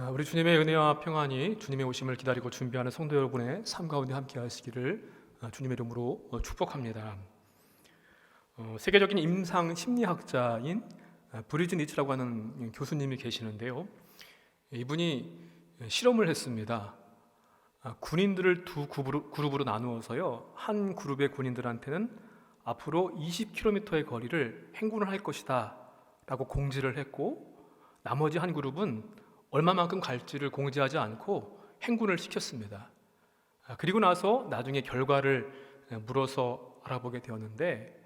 우리 주님의 은혜와 평안이 주님의 오심을 기다리고 준비하는 성도 여러분의 삶 가운데 함께 하시기를 주님의 이름으로 축복합니다. 세계적인 임상 심리학자인 브리즈 니츠라고 하는 교수님이 계시는데요. 이분이 실험을 했습니다. 군인들을 두 그룹으로 나누어서요. 한 그룹의 군인들한테는 앞으로 20km의 거리를 행군을 할 것이다 라고 공지를 했고, 나머지 한 그룹은 얼마만큼 갈지를 공지하지 않고 행군을 시켰습니다. 그리고 나서 나중에 결과를 물어서 알아보게 되었는데,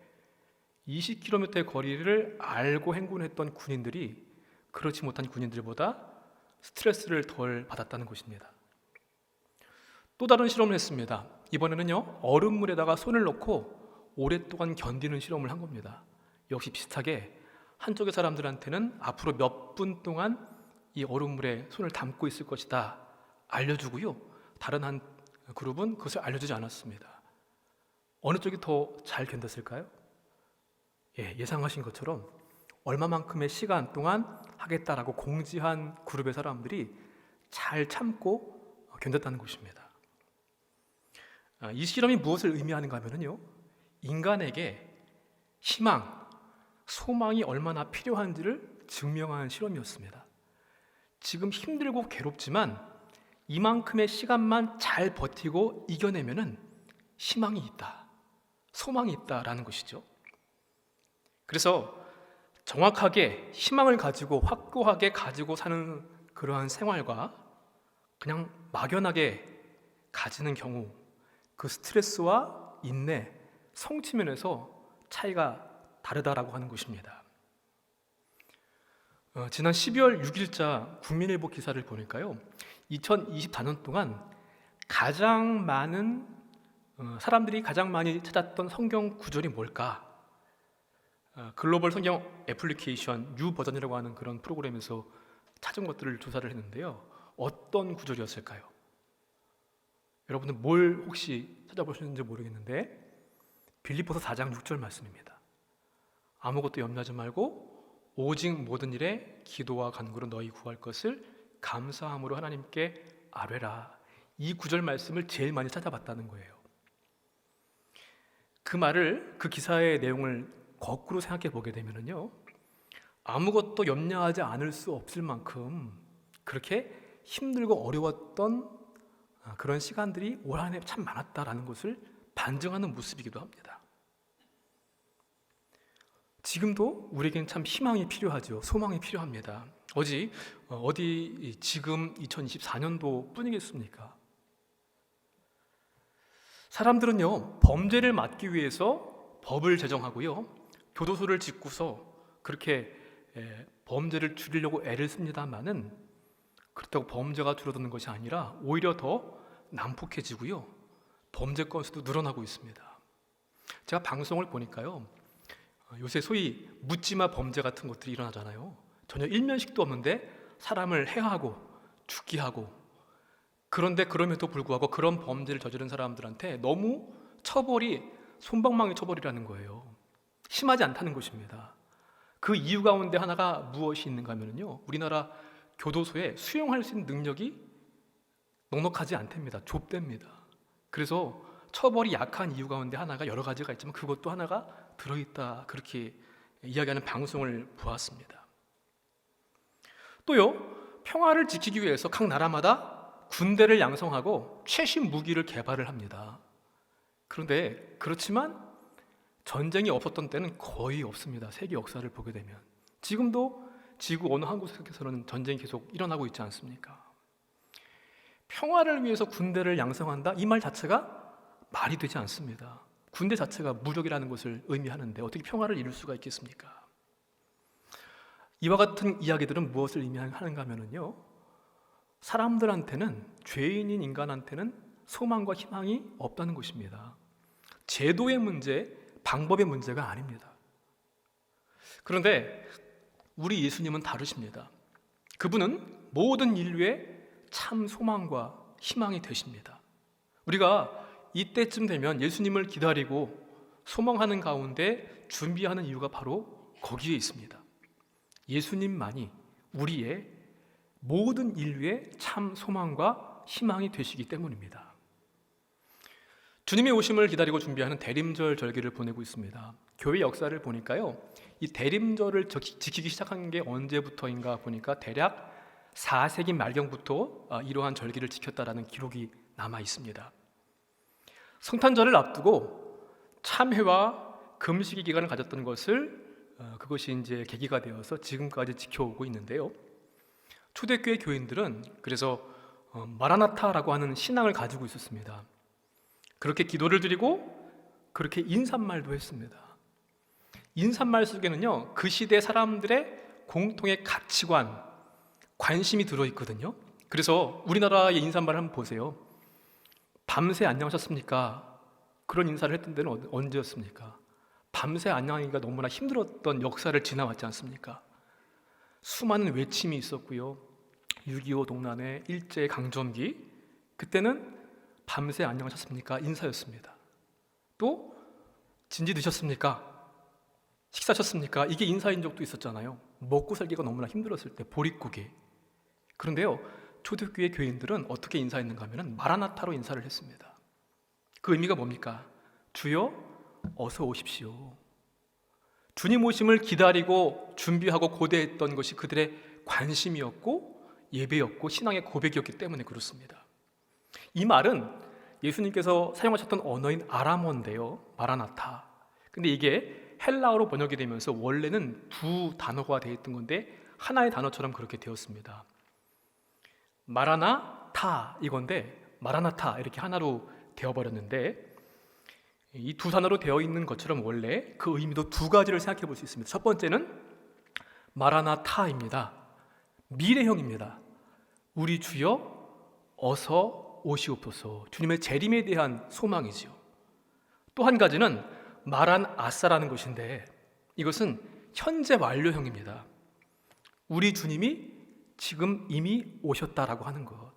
20km의 거리를 알고 행군했던 군인들이 그렇지 못한 군인들보다 스트레스를 덜 받았다는 것입니다. 또 다른 실험을 했습니다. 이번에는요, 얼음물에다가 손을 넣고 오랫동안 견디는 실험을 한 겁니다. 역시 비슷하게 한쪽의 사람들한테는 앞으로 몇 분 동안 이 얼음물에 손을 담고 있을 것이다 알려주고요, 다른 한 그룹은 그것을 알려주지 않았습니다. 어느 쪽이 더 잘 견뎠을까요? 예상하신 것처럼 얼마만큼의 시간 동안 하겠다라고 공지한 그룹의 사람들이 잘 참고 견뎠다는 것입니다. 이 실험이 무엇을 의미하는가 하면요, 인간에게 희망, 소망이 얼마나 필요한지를 증명한 실험이었습니다. 지금 힘들고 괴롭지만 이만큼의 시간만 잘 버티고 이겨내면은 희망이 있다, 소망이 있다라는 것이죠. 그래서 정확하게 희망을 가지고 확고하게 가지고 사는 그러한 생활과 그냥 막연하게 가지는 경우, 그 스트레스와 인내, 성취면에서 차이가 다르다라고 하는 것입니다. 지난 12월 6일자 국민일보 기사를 보니까요, 2024년 동안 가장 많은 사람들이 가장 많이 찾았던 성경 구절이 뭘까? 글로벌 성경 애플리케이션 U 버전이라고 하는 그런 프로그램에서 찾은 것들을 조사를 했는데요, 어떤 구절이었을까요? 여러분들 뭘 혹시 찾아보셨는지 모르겠는데, 빌립보서 4장 6절 말씀입니다. 아무것도 염려하지 말고 오직 모든 일에 기도와 간구로 너희 구할 것을 감사함으로 하나님께 아뢰라. 이 구절 말씀을 제일 많이 찾아봤다는 거예요. 그 기사의 내용을 거꾸로 생각해 보게 되면요, 아무것도 염려하지 않을 수 없을 만큼 그렇게 힘들고 어려웠던 그런 시간들이 올 한 해 참 많았다라는 것을 반증하는 모습이기도 합니다. 지금도 우리에겐 참 희망이 필요하죠. 소망이 필요합니다. 어디 지금 2024년도 뿐이겠습니까? 사람들은요, 범죄를 막기 위해서 법을 제정하고요, 교도소를 짓고서 그렇게 범죄를 줄이려고 애를 씁니다만은, 그렇다고 범죄가 줄어드는 것이 아니라 오히려 더 난폭해지고요, 범죄 건수도 늘어나고 있습니다. 제가 방송을 보니까요, 요새 소위 묻지마 범죄 같은 것들이 일어나잖아요. 전혀 일면식도 없는데 사람을 해하고 죽게 하고, 그런데 그럼에도 불구하고 그런 범죄를 저지른 사람들한테 너무 처벌이 솜방망이 처벌이라는 거예요. 심하지 않다는 것입니다. 그 이유 가운데 하나가 무엇이 있는가 하면요, 우리나라 교도소에 수용할 수 있는 능력이 넉넉하지 않답니다. 좁답니다. 그래서 처벌이 약한 이유 가운데 하나가 여러 가지가 있지만 그것도 하나가 들어있다, 그렇게 이야기하는 방송을 보았습니다. 또요, 평화를 지키기 위해서 각 나라마다 군대를 양성하고 최신 무기를 개발을 합니다. 그런데 그렇지만 전쟁이 없었던 때는 거의 없습니다. 세계 역사를 보게 되면 지금도 지구 어느 한 곳에서는 전쟁이 계속 일어나고 있지 않습니까? 평화를 위해서 군대를 양성한다, 이 말 자체가 말이 되지 않습니다. 군대 자체가 무력이라는 것을 의미하는데 어떻게 평화를 이룰 수가 있겠습니까? 이와 같은 이야기들은 무엇을 의미하는가 하면요, 사람들한테는, 죄인인 인간한테는 소망과 희망이 없다는 것입니다. 제도의 문제, 방법의 문제가 아닙니다. 그런데 우리 예수님은 다르십니다. 그분은 모든 인류의 참 소망과 희망이 되십니다. 우리가 이때쯤 되면 예수님을 기다리고 소망하는 가운데 준비하는 이유가 바로 거기에 있습니다. 예수님만이 우리의 모든 인류의 참 소망과 희망이 되시기 때문입니다. 주님의 오심을 기다리고 준비하는 대림절 절기를 보내고 있습니다. 교회 역사를 보니까요, 이 대림절을 지키기 시작한 게 언제부터인가 보니까 대략 4세기 말경부터 이러한 절기를 지켰다라는 기록이 남아 있습니다. 성탄절을 앞두고 참회와 금식의 기간을 가졌던 것을 그것이 이제 계기가 되어서 지금까지 지켜오고 있는데요. 초대교회 교인들은 그래서 마라나타라고 하는 신앙을 가지고 있었습니다. 그렇게 기도를 드리고 그렇게 인사말도 했습니다. 인사말 속에는요, 그 시대 사람들의 공통의 가치관, 관심이 들어있거든요. 그래서 우리나라의 인사말을 한번 보세요. 밤새 안녕하셨습니까? 그런 인사를 했던 데는 언제였습니까? 밤새 안녕하기가 너무나 힘들었던 역사를 지나왔지 않습니까? 수많은 외침이 있었고요. 6.25 동란의 일제강점기, 그때는 밤새 안녕하셨습니까? 인사였습니다. 또 진지 드셨습니까? 식사하셨습니까? 이게 인사인 적도 있었잖아요. 먹고 살기가 너무나 힘들었을 때 보릿고개. 그런데요, 초대교회 교인들은 어떻게 인사했는가 하면 마라나타로 인사를 했습니다. 그 의미가 뭡니까? 주여 어서 오십시오. 주님 오심을 기다리고 준비하고 고대했던 것이 그들의 관심이었고 예배였고 신앙의 고백이었기 때문에 그렇습니다. 이 말은 예수님께서 사용하셨던 언어인 아람어인데요, 마라나타. 근데 이게 헬라어로 번역이 되면서 원래는 두 단어가 되어 있던 건데 하나의 단어처럼 그렇게 되었습니다. 마라나타 이건데 마라나타 이렇게 하나로 되어버렸는데, 이 두 단어로 되어 있는 것처럼 원래 그 의미도 두 가지를 생각해 볼 수 있습니다. 첫 번째는 마라나타입니다. 미래형입니다. 우리 주여 어서 오시옵소서. 주님의 재림에 대한 소망이지요. 또 한 가지는 마란 아싸라는 것인데 이것은 현재 완료형입니다. 우리 주님이 지금 이미 오셨다라고 하는 것.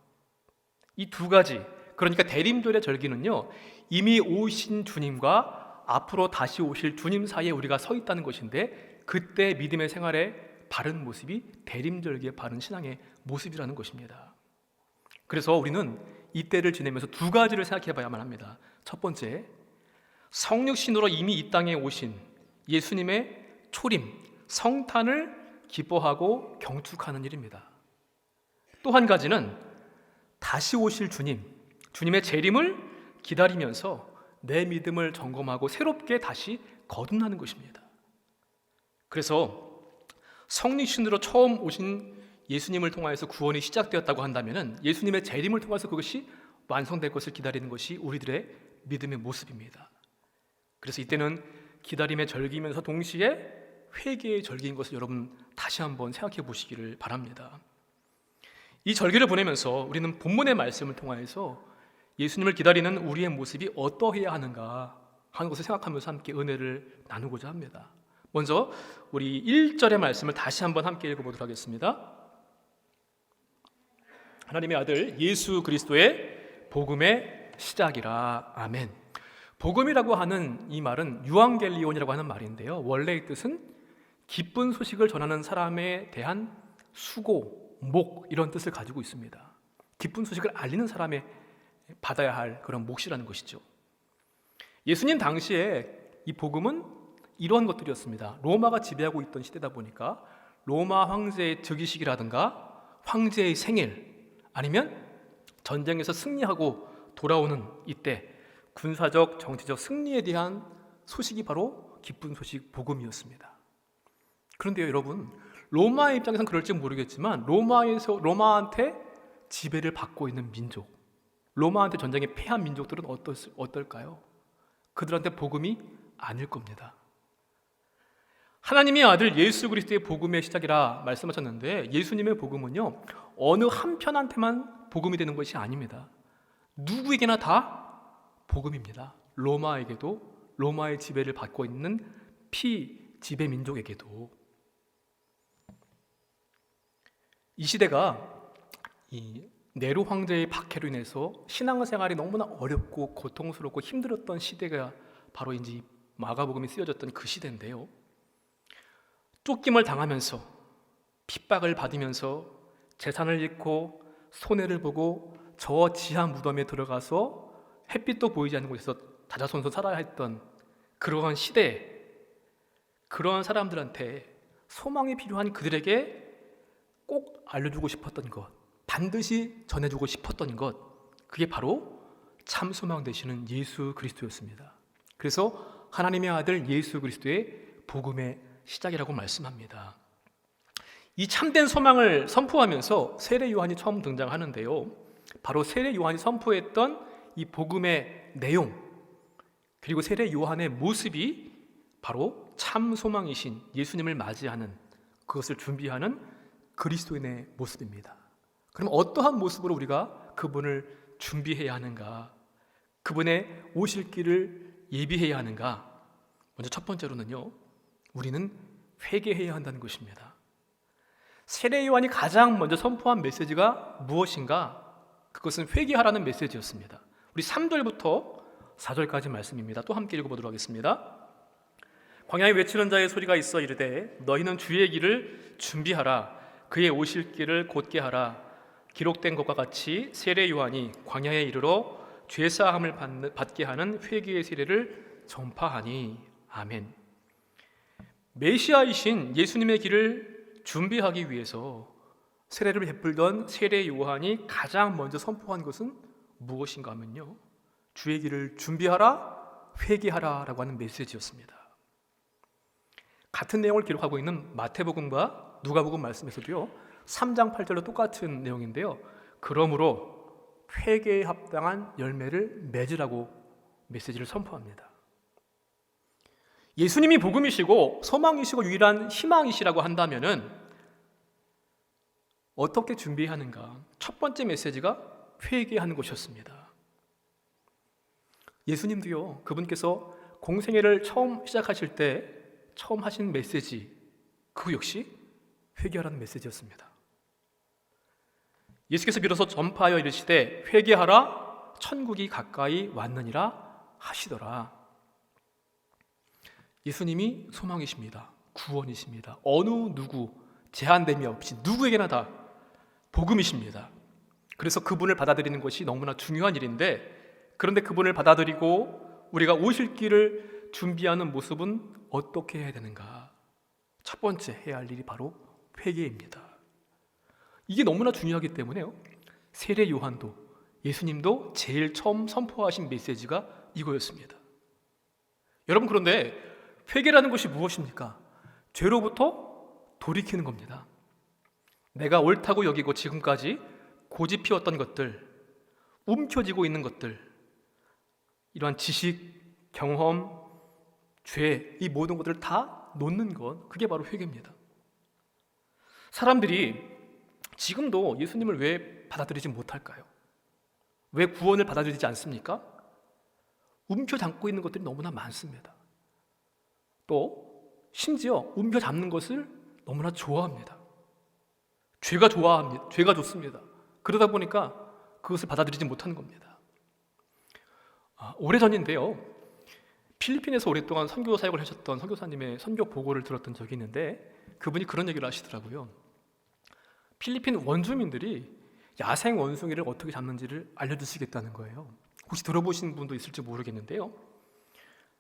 이 두 가지, 그러니까 대림절의 절기는요, 이미 오신 주님과 앞으로 다시 오실 주님 사이에 우리가 서 있다는 것인데, 그때 믿음의 생활의 바른 모습이 대림절기의 바른 신앙의 모습이라는 것입니다. 그래서 우리는 이때를 지내면서 두 가지를 생각해 봐야만 합니다. 첫 번째, 성육신으로 이미 이 땅에 오신 예수님의 초림, 성탄을 기뻐하고 경축하는 일입니다. 또 한 가지는 다시 오실 주님의 재림을 기다리면서 내 믿음을 점검하고 새롭게 다시 거듭나는 것입니다. 그래서 성육신으로 처음 오신 예수님을 통하여서 구원이 시작되었다고 한다면 예수님의 재림을 통해서 그것이 완성될 것을 기다리는 것이 우리들의 믿음의 모습입니다. 그래서 이때는 기다림의 절기이면서 동시에 회개의 절기인 것을 여러분 다시 한번 생각해 보시기를 바랍니다. 이 절기를 보내면서 우리는 본문의 말씀을 통하여서 예수님을 기다리는 우리의 모습이 어떠해야 하는가 하는 것을 생각하면서 함께 은혜를 나누고자 합니다. 먼저 우리 1절의 말씀을 다시 한번 함께 읽어보도록 하겠습니다. 하나님의 아들 예수 그리스도의 복음의 시작이라. 아멘. 복음이라고 하는 이 말은 유앙겔리온이라고 하는 말인데요, 원래의 뜻은 기쁜 소식을 전하는 사람에 대한 수고, 목, 이런 뜻을 가지고 있습니다. 기쁜 소식을 알리는 사람의 받아야 할 그런 몫이라는 것이죠. 예수님 당시에 이 복음은 이런 것들이었습니다. 로마가 지배하고 있던 시대다 보니까 로마 황제의 즉위식이라든가 황제의 생일, 아니면 전쟁에서 승리하고 돌아오는 이때 군사적, 정치적 승리에 대한 소식이 바로 기쁜 소식, 복음이었습니다. 그런데요, 여러분, 로마의 입장에서는 그럴지 모르겠지만 로마한테 지배를 받고 있는 민족, 로마한테 전쟁에 패한 민족들은 어떨까요? 그들한테 복음이 아닐 겁니다. 하나님의 아들 예수 그리스도의 복음의 시작이라 말씀하셨는데, 예수님의 복음은요, 어느 한편한테만 복음이 되는 것이 아닙니다. 누구에게나 다 복음입니다. 로마에게도, 로마의 지배를 받고 있는 피지배 민족에게도. 이 시대가 이 네로 황제의 박해로 인해서 신앙생활이 너무나 어렵고 고통스럽고 힘들었던 시대가 바로 이제 마가복음이 쓰여졌던 그 시대인데요, 쫓김을 당하면서 핍박을 받으면서 재산을 잃고 손해를 보고 저 지하 무덤에 들어가서 햇빛도 보이지 않는 곳에서 자자손손 살아야 했던 그러한 시대에 그러한 사람들한테 소망이 필요한 그들에게 꼭 알려주고 싶었던 것, 반드시 전해주고 싶었던 것, 그게 바로 참 소망 되시는 예수 그리스도였습니다. 그래서 하나님의 아들 예수 그리스도의 복음의 시작이라고 말씀합니다. 이 참된 소망을 선포하면서 세례 요한이 처음 등장하는데요, 바로 세례 요한이 선포했던 이 복음의 내용, 그리고 세례 요한의 모습이 바로 참 소망이신 예수님을 맞이하는, 그것을 준비하는 그리스도인의 모습입니다. 그럼 어떠한 모습으로 우리가 그분을 준비해야 하는가, 그분의 오실 길을 예비해야 하는가? 먼저 첫 번째로는요, 우리는 회개해야 한다는 것입니다. 세례 요한이 가장 먼저 선포한 메시지가 무엇인가? 그것은 회개하라는 메시지였습니다. 우리 3절부터 4절까지 말씀입니다. 또 함께 읽어보도록 하겠습니다. 광야에 외치는 자의 소리가 있어 이르되 너희는 주의 길을 준비하라. 그의 오실 길을 곧게 하라. 기록된 것과 같이 세례 요한이 광야에 이르러 죄사함을 받게 하는 회개의 세례를 전파하니. 아멘. 메시아이신 예수님의 길을 준비하기 위해서 세례를 베풀던 세례 요한이 가장 먼저 선포한 것은 무엇인가 하면요, 주의 길을 준비하라, 회개하라 라고 하는 메시지였습니다. 같은 내용을 기록하고 있는 마태복음과 누가복음 말씀에서도요, 3장 8절로 똑같은 내용인데요, 그러므로 회개에 합당한 열매를 맺으라고 메시지를 선포합니다. 예수님이 복음이시고 소망이시고 유일한 희망이시라고 한다면은 어떻게 준비하는가? 첫 번째 메시지가 회개하는 것이었습니다. 예수님도요, 그분께서 공생애를 처음 시작하실 때 처음 하신 메시지, 그 역시 회개하라는 메시지였습니다. 예수께서 비로소 전파하여 이르시되 회개하라, 천국이 가까이 왔느니라 하시더라. 예수님이 소망이십니다. 구원이십니다. 어느 누구 제한됨이 없이 누구에게나 다 복음이십니다. 그래서 그분을 받아들이는 것이 너무나 중요한 일인데, 그런데 그분을 받아들이고 우리가 오실 길을 준비하는 모습은 어떻게 해야 되는가? 첫 번째 해야 할 일이 바로 회개입니다. 이게 너무나 중요하기 때문에요, 세례 요한도 예수님도 제일 처음 선포하신 메시지가 이거였습니다. 여러분, 그런데 회개라는 것이 무엇입니까? 죄로부터 돌이키는 겁니다. 내가 옳다고 여기고 지금까지 고집피웠던 것들, 움켜쥐고 있는 것들, 이러한 지식, 경험, 죄, 이 모든 것들을 다 놓는 것, 그게 바로 회개입니다. 사람들이 지금도 예수님을 왜 받아들이지 못할까요? 왜 구원을 받아들이지 않습니까? 움켜잡고 있는 것들이 너무나 많습니다. 또 심지어 움켜잡는 것을 너무나 좋아합니다. 죄가 좋아합니다. 죄가 좋습니다. 그러다 보니까 그것을 받아들이지 못하는 겁니다. 오래전인데요, 필리핀에서 오랫동안 선교 사역을 하셨던 선교사님의 선교 보고를 들었던 적이 있는데, 그분이 그런 얘기를 하시더라고요. 필리핀 원주민들이 야생 원숭이를 어떻게 잡는지를 알려주시겠다는 거예요. 혹시 들어보신 분도 있을지 모르겠는데요,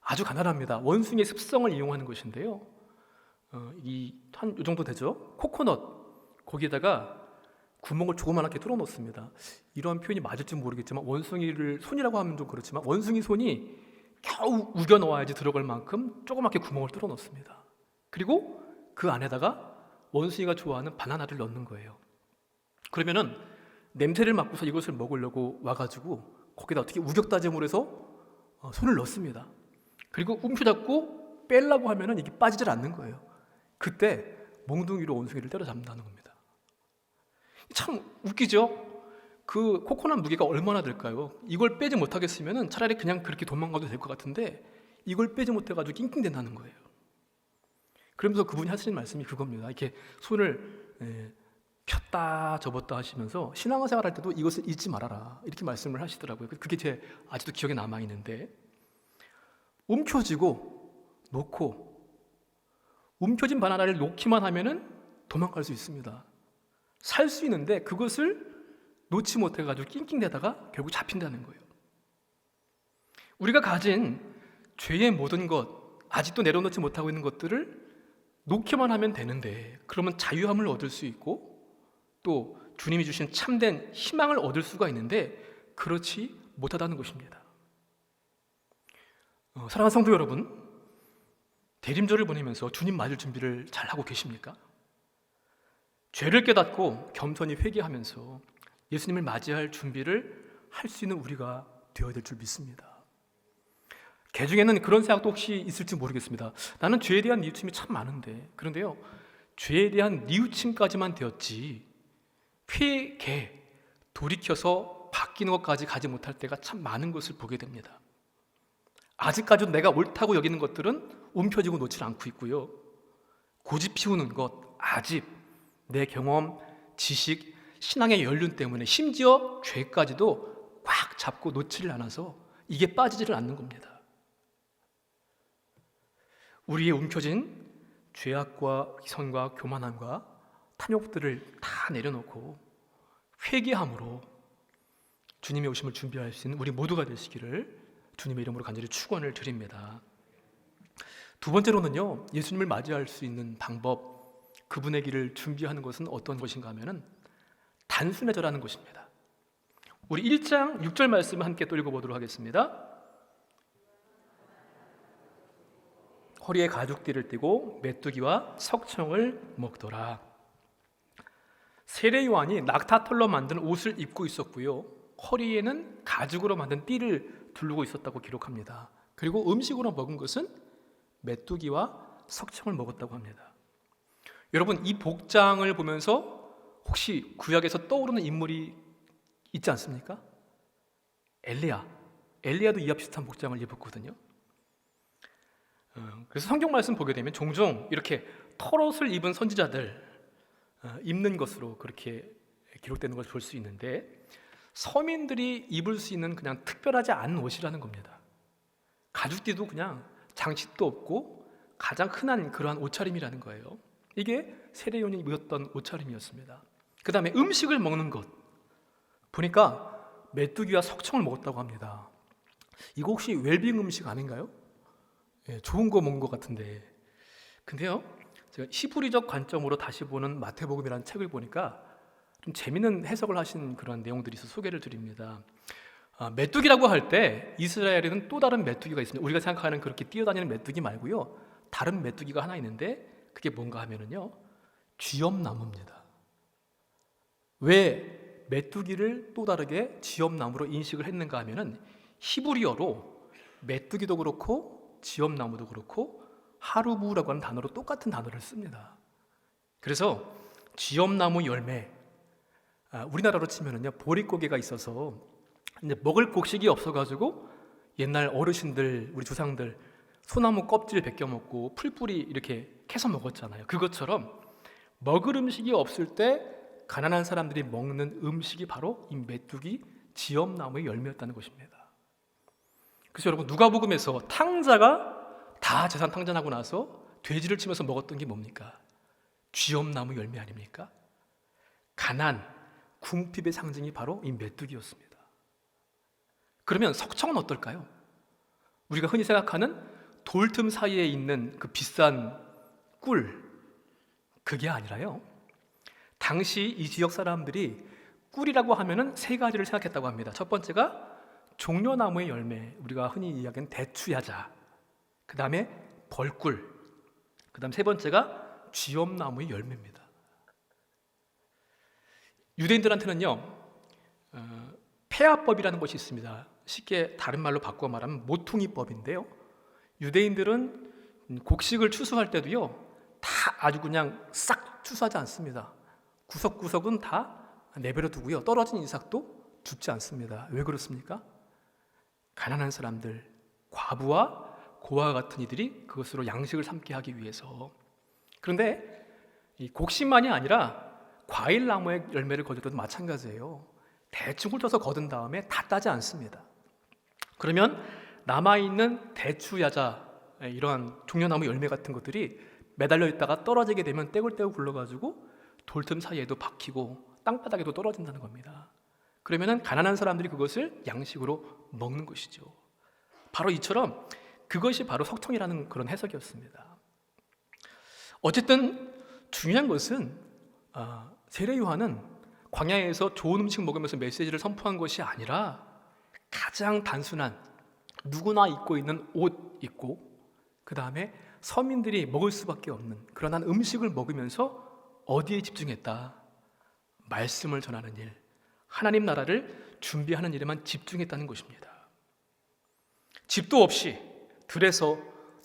아주 간단합니다. 원숭이의 습성을 이용하는 것인데요, 한 이 정도 되죠? 코코넛, 거기에다가 구멍을 조그맣게 뚫어 놓습니다. 이러한 표현이 맞을지 모르겠지만, 원숭이를 손이라고 하면 좀 그렇지만 원숭이 손이 겨우 우겨 넣어야지 들어갈 만큼 조그맣게 구멍을 뚫어 놓습니다. 그리고 그 안에다가 원숭이가 좋아하는 바나나를 넣는 거예요. 그러면은 냄새를 맡고서 이것을 먹으려고 와가지고 거기다 어떻게 우격다짐을 해서 손을 넣습니다. 그리고 움켜잡고 빼려고 하면은 이게 빠지질 않는 거예요. 그때 몽둥이로 원숭이를 때려잡는다는 겁니다. 참 웃기죠? 그 코코넛 무게가 얼마나 될까요? 이걸 빼지 못하겠으면 차라리 그냥 그렇게 도망가도 될 것 같은데, 이걸 빼지 못해가지고 낑낑댄다는 거예요. 그러면서 그분이 하시는 말씀이 그겁니다. 이렇게 손을 폈다 접었다 하시면서 신앙생활 할 때도 이것을 잊지 말아라, 이렇게 말씀을 하시더라고요. 그게 제 아직도 기억에 남아있는데, 움켜쥐고 놓고, 움켜진 바나나를 놓기만 하면은 도망갈 수 있습니다. 살 수 있는데 그것을 놓지 못해가지고 낑낑대다가 결국 잡힌다는 거예요. 우리가 가진 죄의 모든 것, 아직도 내려놓지 못하고 있는 것들을 놓기만 하면 되는데, 그러면 자유함을 얻을 수 있고 또 주님이 주신 참된 희망을 얻을 수가 있는데 그렇지 못하다는 것입니다. 사랑하는 성도 여러분, 대림절을 보내면서 주님 맞을 준비를 잘하고 계십니까? 죄를 깨닫고 겸손히 회개하면서 예수님을 맞이할 준비를 할 수 있는 우리가 되어야 될 줄 믿습니다. 개 중에는 그런 생각도 혹시 있을지 모르겠습니다. 나는 죄에 대한 뉘우침이 참 많은데, 그런데요, 죄에 대한 뉘우침까지만 되었지 회개, 돌이켜서 바뀌는 것까지 가지 못할 때가 참 많은 것을 보게 됩니다. 아직까지도 내가 옳다고 여기는 것들은 움켜쥐고 놓지 않고 있고요, 고집 피우는 것, 아집, 내 경험, 지식, 신앙의 연륜 때문에 심지어 죄까지도 꽉 잡고 놓지를 않아서 이게 빠지지를 않는 겁니다. 우리의 움켜진 죄악과 희선과 교만함과 탐욕들을 다 내려놓고 회개함으로 주님의 오심을 준비할 수 있는 우리 모두가 되시기를 주님의 이름으로 간절히 축원을 드립니다. 두 번째로는요, 예수님을 맞이할 수 있는 방법, 그분의 길을 준비하는 것은 어떤 것인가 하면은 단순해져라는 것입니다. 우리 1장 6절 말씀을 함께 또 읽어보도록 하겠습니다. 허리에 가죽띠를 띠고 메뚜기와 석청을 먹더라. 세례 요한이 낙타털로 만든 옷을 입고 있었고요, 허리에는 가죽으로 만든 띠를 두르고 있었다고 기록합니다. 그리고 음식으로 먹은 것은 메뚜기와 석청을 먹었다고 합니다. 여러분, 이 복장을 보면서 혹시 구약에서 떠오르는 인물이 있지 않습니까? 엘리야도 이와 비슷한 복장을 입었거든요. 그래서 성경 말씀 보게 되면 종종 이렇게 털옷을 입은 선지자들 입는 것으로 그렇게 기록되는 것을 볼 수 있는데, 서민들이 입을 수 있는 그냥 특별하지 않은 옷이라는 겁니다. 가죽띠도 그냥 장식도 없고 가장 흔한 그러한 옷차림이라는 거예요. 이게 세례요한이 입었던 옷차림이었습니다. 그 다음에 음식을 먹는 것 보니까 메뚜기와 석청을 먹었다고 합니다. 이거 혹시 웰빙 음식 아닌가요? 좋은 거 먹은 것 같은데, 근데요, 제가 히브리적 관점으로 다시 보는 마태복음이라는 책을 보니까 좀 재미있는 해석을 하신 그런 내용들이 있어서 소개를 드립니다. 메뚜기라고 할 때 이스라엘에는 또 다른 메뚜기가 있습니다. 우리가 생각하는 그렇게 뛰어다니는 메뚜기 말고요, 다른 메뚜기가 하나 있는데 그게 뭔가 하면은요, 쥐엄나무입니다. 왜 메뚜기를 또 다르게 쥐엄나무로 인식을 했는가 하면은 히브리어로 메뚜기도 그렇고 쥐엄나무도 그렇고 하루부라고 하는 단어로 똑같은 단어를 씁니다. 그래서 쥐엄나무 열매, 우리나라로 치면은요, 보릿고개가 있어서 이제 먹을 곡식이 없어가지고 옛날 어르신들, 우리 조상들 소나무 껍질 벗겨 먹고 풀뿌리 이렇게 캐서 먹었잖아요. 그것처럼 먹을 음식이 없을 때 가난한 사람들이 먹는 음식이 바로 이 메뚜기 쥐엄나무의 열매였다는 것입니다. 그래서 여러분, 누가복음에서 탕자가 다 재산 탕전하고 나서 돼지를 치면서 먹었던 게 뭡니까? 쥐엄나무 열매 아닙니까? 가난, 궁핍의 상징이 바로 이 메뚜기였습니다. 그러면 석청은 어떨까요? 우리가 흔히 생각하는 돌틈 사이에 있는 그 비싼 꿀, 그게 아니라요, 당시 이 지역 사람들이 꿀이라고 하면은 세 가지를 생각했다고 합니다. 첫 번째가 종려나무의 열매, 우리가 흔히 이야기하는 대추야자, 그 다음에 벌꿀, 그 다음 세 번째가 쥐엄나무의 열매입니다. 유대인들한테는요, 폐하법이라는 것이 있습니다. 쉽게 다른 말로 바꿔 말하면 모퉁이법인데요, 유대인들은 곡식을 추수할 때도요, 다 아주 그냥 싹 추수하지 않습니다. 구석구석은 다 내버려 두고요, 떨어진 이삭도 줍지 않습니다. 왜 그렇습니까? 가난한 사람들, 과부와 고아와 같은 이들이 그것으로 양식을 삼게 하기 위해서. 그런데 이 곡식만이 아니라 과일나무의 열매를 거둘 때도 마찬가지예요. 대충 훑어서 거둔 다음에 다 따지 않습니다. 그러면 남아있는 대추야자, 이러한 종려나무 열매 같은 것들이 매달려 있다가 떨어지게 되면 떼굴떼굴 굴러가지고 돌틈 사이에도 박히고 땅바닥에도 떨어진다는 겁니다. 그러면은 가난한 사람들이 그것을 양식으로 먹는 것이죠. 바로 이처럼 그것이 바로 석청이라는 그런 해석이었습니다. 어쨌든 중요한 것은 세례 요한은 광야에서 좋은 음식 먹으면서 메시지를 선포한 것이 아니라 가장 단순한 누구나 입고 있는 옷 입고 그 다음에 서민들이 먹을 수밖에 없는 그런 한 음식을 먹으면서 어디에 집중했다? 말씀을 전하는 일, 하나님 나라를 준비하는 일에만 집중했다는 것입니다. 집도 없이 들에서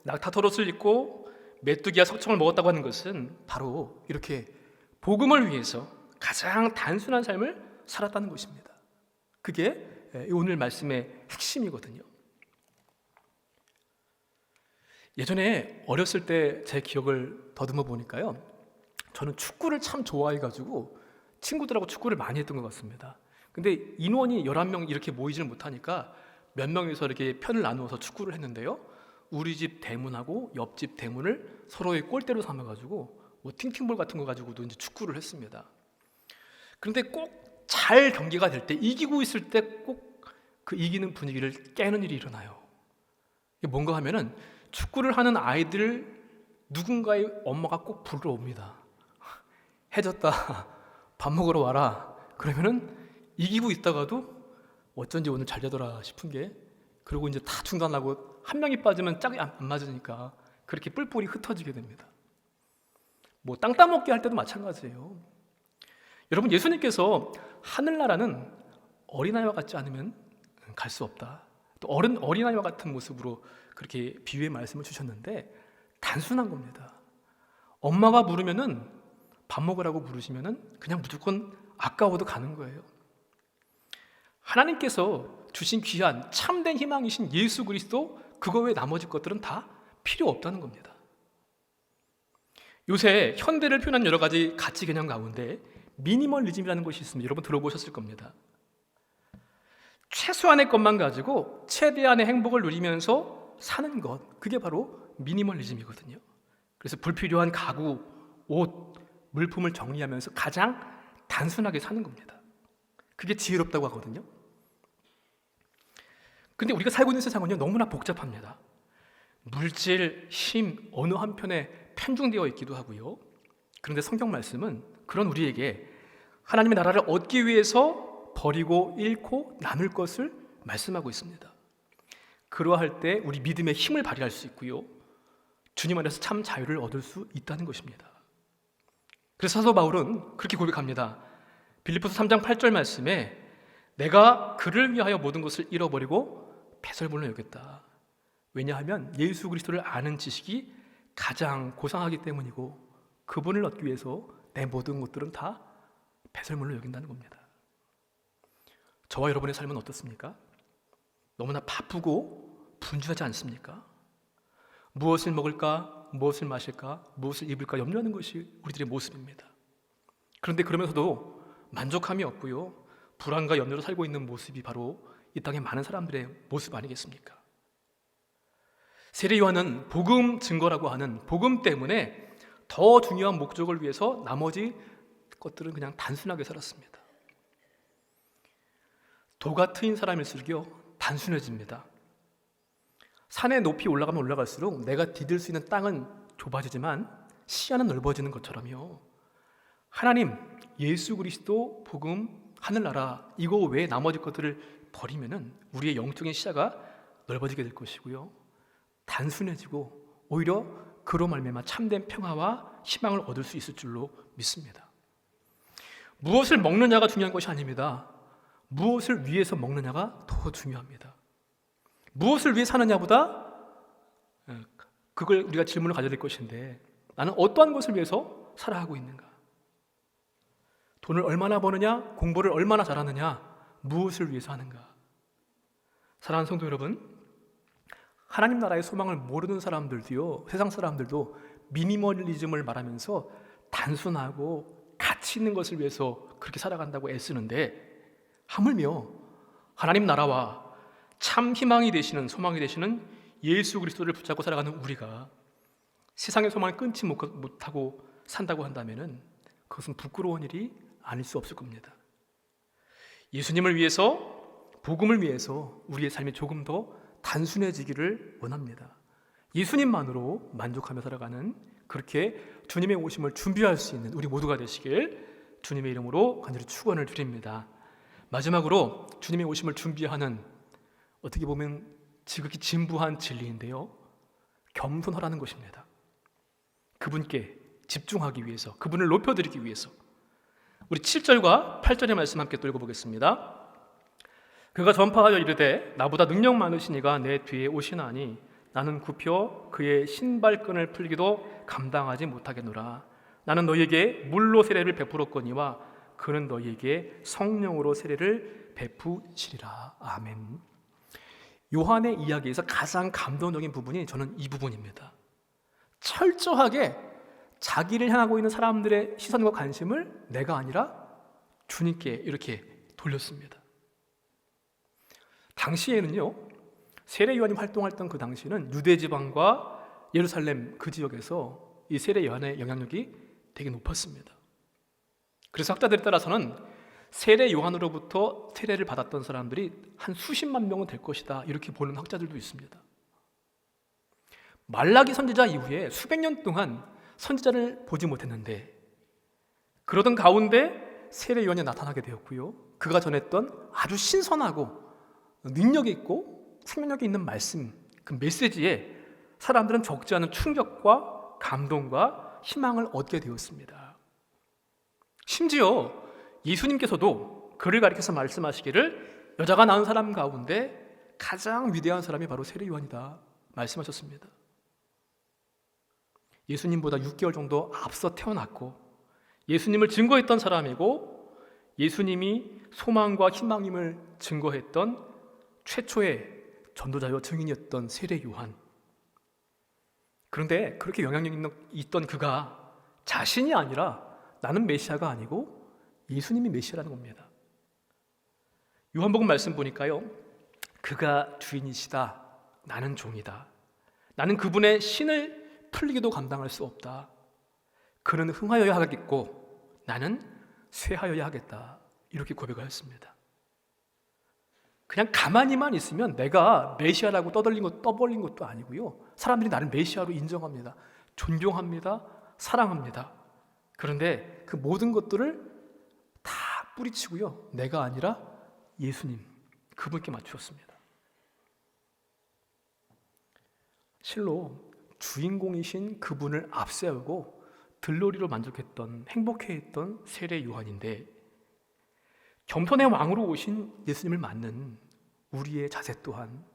낙타털옷을 입고 메뚜기와 석청을 먹었다고 하는 것은 바로 이렇게 복음을 위해서 가장 단순한 삶을 살았다는 것입니다. 그게 오늘 말씀의 핵심이거든요. 예전에 어렸을 때 제 기억을 더듬어 보니까요, 저는 축구를 참 좋아해가지고 친구들하고 축구를 많이 했던 것 같습니다. 근데 인원이 11명 이렇게 모이지는 못하니까 몇 명이서 이렇게 편을 나누어서 축구를 했는데요, 우리 집 대문하고 옆집 대문을 서로의 골대로 삼아가지고 뭐 팅팅볼 같은 거 가지고도 이제 축구를 했습니다. 그런데 꼭 잘 경기가 될 때, 이기고 있을 때 꼭 그 이기는 분위기를 깨는 일이 일어나요. 이게 뭔가 하면은 축구를 하는 아이들 누군가의 엄마가 꼭 부르러 옵니다. 해졌다, 밥 먹으러 와라. 그러면은 이기고 있다가도 어쩐지 오늘 잘 되더라 싶은 게, 그리고 이제 다 중단하고 한 명이 빠지면 짝이 안 맞으니까 그렇게 뿔뿔이 흩어지게 됩니다. 뭐 땅 따먹기 할 때도 마찬가지예요. 여러분, 예수님께서 하늘나라는 어린아이와 같지 않으면 갈 수 없다, 또 어린아이와 같은 모습으로 그렇게 비유의 말씀을 주셨는데 단순한 겁니다. 엄마가 부르면은 밥 먹으라고 부르시면은 그냥 무조건 아까워도 가는 거예요. 하나님께서 주신 귀한 참된 희망이신 예수 그리스도, 그거 외에 나머지 것들은 다 필요 없다는 겁니다. 요새 현대를 표현한 여러 가지 가치 개념 가운데 미니멀리즘이라는 것이 있습니다. 여러분 들어보셨을 겁니다. 최소한의 것만 가지고 최대한의 행복을 누리면서 사는 것, 그게 바로 미니멀리즘이거든요. 그래서 불필요한 가구, 옷, 물품을 정리하면서 가장 단순하게 사는 겁니다. 그게 지혜롭다고 하거든요. 근데 우리가 살고 있는 세상은요, 너무나 복잡합니다. 물질, 힘, 어느 한편에 편중되어 있기도 하고요. 그런데 성경 말씀은 그런 우리에게 하나님의 나라를 얻기 위해서 버리고 잃고 나눌 것을 말씀하고 있습니다. 그러할 때 우리 믿음의 힘을 발휘할 수 있고요, 주님 안에서 참 자유를 얻을 수 있다는 것입니다. 그래서 사도 바울은 그렇게 고백합니다. 빌립보서 3장 8절 말씀에 내가 그를 위하여 모든 것을 잃어버리고 배설물로 여겼다. 왜냐하면 예수 그리스도를 아는 지식이 가장 고상하기 때문이고 그분을 얻기 위해서 내 모든 것들은 다 배설물로 여긴다는 겁니다. 저와 여러분의 삶은 어떻습니까? 너무나 바쁘고 분주하지 않습니까? 무엇을 먹을까, 무엇을 마실까, 무엇을 입을까 염려하는 것이 우리들의 모습입니다. 그런데 그러면서도 만족함이 없고요, 불안과 염려로 살고 있는 모습이 바로 이 땅의 많은 사람들의 모습 아니겠습니까? 세례 요한은 복음 증거라고 하는 복음 때문에 더 중요한 목적을 위해서 나머지 것들은 그냥 단순하게 살았습니다. 도가 트인 사람일수록요, 단순해집니다. 산에 높이 올라가면 올라갈수록 내가 디딜 수 있는 땅은 좁아지지만 시야는 넓어지는 것처럼요, 하나님, 예수 그리스도, 복음, 하늘나라, 이거 외에 나머지 것들을 버리면은 우리의 영적인 시야가 넓어지게 될 것이고요, 단순해지고 오히려 그로 말미암아 참된 평화와 희망을 얻을 수 있을 줄로 믿습니다. 무엇을 먹느냐가 중요한 것이 아닙니다. 무엇을 위해서 먹느냐가 더 중요합니다. 무엇을 위해 사느냐보다 그걸 우리가 질문을 가져야 될 것인데, 나는 어떠한 것을 위해서 살아가고 있는가? 돈을 얼마나 버느냐, 공부를 얼마나 잘하느냐, 무엇을 위해서 하는가? 사랑하는 성도 여러분, 하나님 나라의 소망을 모르는 사람들도요, 세상 사람들도 미니멀리즘을 말하면서 단순하고 가치 있는 것을 위해서 그렇게 살아간다고 애쓰는데, 하물며 하나님 나라와 참 희망이 되시는, 소망이 되시는 예수 그리스도를 붙잡고 살아가는 우리가 세상의 소망을 끊지 못하고 산다고 한다면은 그것은 부끄러운 일이 아닐 수 없을 겁니다. 예수님을 위해서, 복음을 위해서 우리의 삶이 조금 더 단순해지기를 원합니다. 예수님만으로 만족하며 살아가는, 그렇게 주님의 오심을 준비할 수 있는 우리 모두가 되시길 주님의 이름으로 간절히 축원을 드립니다. 마지막으로 주님의 오심을 준비하는, 어떻게 보면 지극히 진부한 진리인데요, 겸손하라는 것입니다. 그분께 집중하기 위해서, 그분을 높여드리기 위해서. 우리 7절과 8절의 말씀 함께 또 읽어보겠습니다. 그가 전파하여 이르되 나보다 능력 많으신 이가 내 뒤에 오시나니 나는 굽혀 그의 신발끈을 풀기도 감당하지 못하겠노라. 나는 너희에게 물로 세례를 베풀었거니와 그는 너희에게 성령으로 세례를 베푸시리라. 아멘. 요한의 이야기에서 가장 감동적인 부분이 저는 이 부분입니다. 철저하게 자기를 향하고 있는 사람들의 시선과 관심을 내가 아니라 주님께 이렇게 돌렸습니다. 당시에는요, 세례 요한이 활동했던 그 당시는 유대 지방과 예루살렘 그 지역에서 이 세례 요한의 영향력이 되게 높았습니다. 그래서 학자들에 따라서는 세례 요한으로부터 세례를 받았던 사람들이 한 수십만 명은 될 것이다, 이렇게 보는 학자들도 있습니다. 말라기 선지자 이후에 수백 년 동안 선지자를 보지 못했는데, 그러던 가운데 세례 요한이 나타나게 되었고요, 그가 전했던 아주 신선하고 능력이 있고 생명력이 있는 말씀, 그 메시지에 사람들은 적지 않은 충격과 감동과 희망을 얻게 되었습니다. 심지어 예수님께서도 그를 가리켜서 말씀하시기를 여자가 낳은 사람 가운데 가장 위대한 사람이 바로 세례 요한이다 말씀하셨습니다. 예수님보다 6개월 정도 앞서 태어났고 예수님을 증거했던 사람이고 예수님이 소망과 희망임을 증거했던 최초의 전도자요 증인이었던 세례 요한. 그런데 그렇게 영향력 있던 그가 자신이 아니라 나는 메시아가 아니고 예수님이 메시아라는 겁니다. 요한복음 말씀 보니까요, 그가 주인이시다, 나는 종이다, 나는 그분의 신을 풀리기도 감당할 수 없다, 그는 흥하여야 하겠고 나는 쇠하여야 하겠다, 이렇게 고백을 했습니다. 그냥 가만히만 있으면 내가 메시아라고 떠벌린 것도 아니고요, 사람들이 나를 메시아로 인정합니다, 존경합니다, 사랑합니다. 그런데 그 모든 것들을 다 뿌리치고요, 내가 아니라 예수님, 그분께 맞추었습니다. 실로 주인공이신 그분을 앞세우고 들러리로 만족했던, 행복해했던 세례 요한인데, 겸손의 왕으로 오신 예수님을 맞는 우리의 자세 또한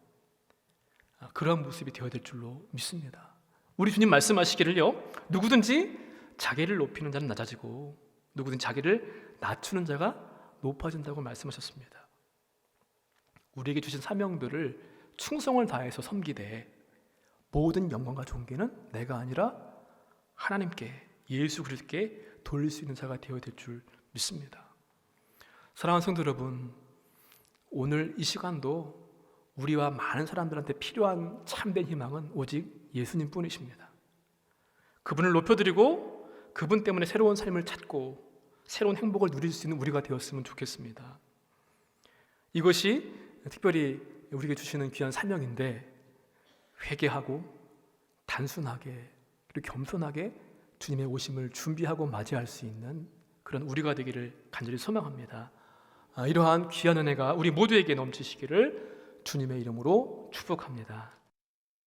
그러한 모습이 되어야 될 줄로 믿습니다. 우리 주님 말씀하시기를요, 누구든지 자기를 높이는 자는 낮아지고 누구든지 자기를 낮추는 자가 높아진다고 말씀하셨습니다. 우리에게 주신 사명들을 충성을 다해서 섬기되 모든 영광과 존귀는 내가 아니라 하나님께, 예수 그리스도께 돌릴 수 있는 자가 되어야 될 줄 믿습니다. 사랑하는 성도 여러분, 오늘 이 시간도 우리와 많은 사람들한테 필요한 참된 희망은 오직 예수님 뿐이십니다. 그분을 높여드리고 그분 때문에 새로운 삶을 찾고 새로운 행복을 누릴 수 있는 우리가 되었으면 좋겠습니다. 이것이 특별히 우리에게 주시는 귀한 사명인데, 회개하고 단순하게 그리고 겸손하게 주님의 오심을 준비하고 맞이할 수 있는 그런 우리가 되기를 간절히 소망합니다. 이러한 귀한 은혜가 우리 모두에게 넘치시기를 주님의 이름으로 축복합니다.